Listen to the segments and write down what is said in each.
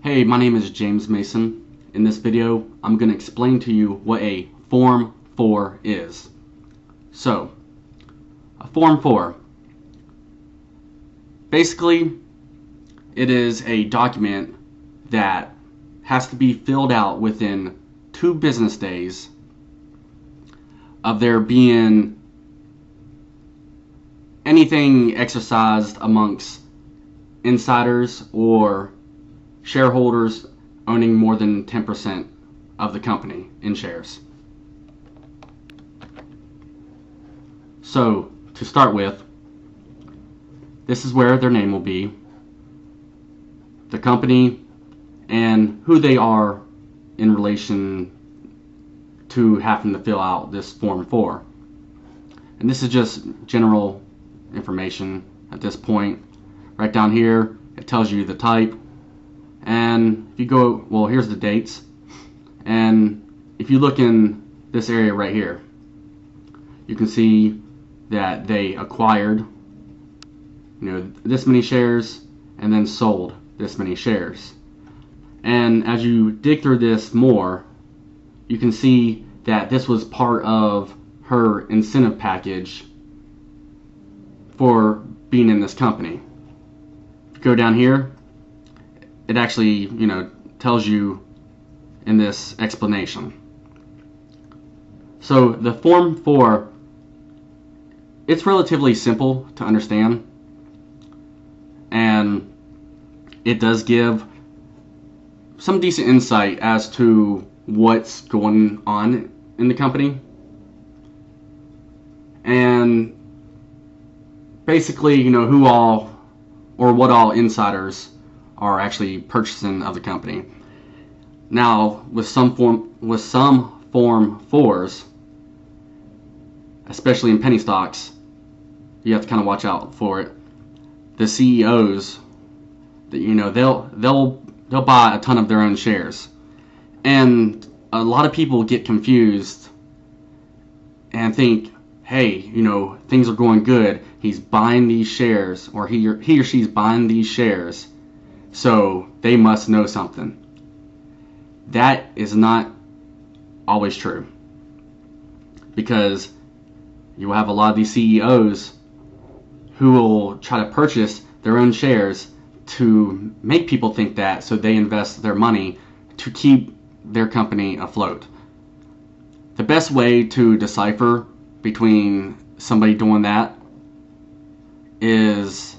Hey, my name is James Mason. In this video, I'm going to explain to you what a Form 4 is. So, a Form 4. Basically, it is a document that has to be filled out within 2 business days of there being anything exercised amongst insiders or shareholders owning more than 10% of the company in shares. So, to start with, this is where their name will be, the company, and who they are in relation to having to fill out this Form 4. And this is just general information at this point. Right down here, it tells you the type. And if you go, well, here's the dates. And if you look in this area right here, you can see that they acquired, this many shares and then sold this many shares. And as you dig through this more, you can see that this was part of her incentive package for being in this company. If you go down here, it actually, tells you in this explanation. So the Form 4, it's relatively simple to understand, and it does give some decent insight as to what's going on in the company. And basically, who all or what all insiders are actually purchasing of the company. Now, with some Form 4s, especially in penny stocks, you have to kind of watch out for it. The CEOs, they'll buy a ton of their own shares, and a lot of people get confused and think, hey, things are going good. He's buying these shares, or he or she's buying these shares, so they must know something. That is not always true, because you will have a lot of these CEOs who will try to purchase their own shares to make people think that, so they invest their money to keep their company afloat. The best way to decipher between somebody doing that is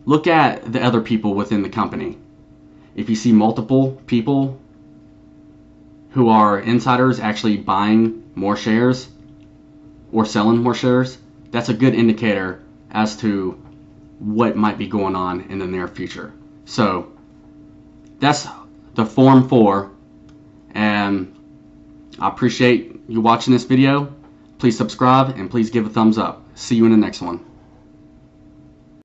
look at the other people within the company. If you see multiple people who are insiders actually buying more shares or selling more shares, that's a good indicator as to what might be going on in the near future. So that's the Form 4, and I appreciate you watching this video. Please subscribe and please give a thumbs up. See you in the next one.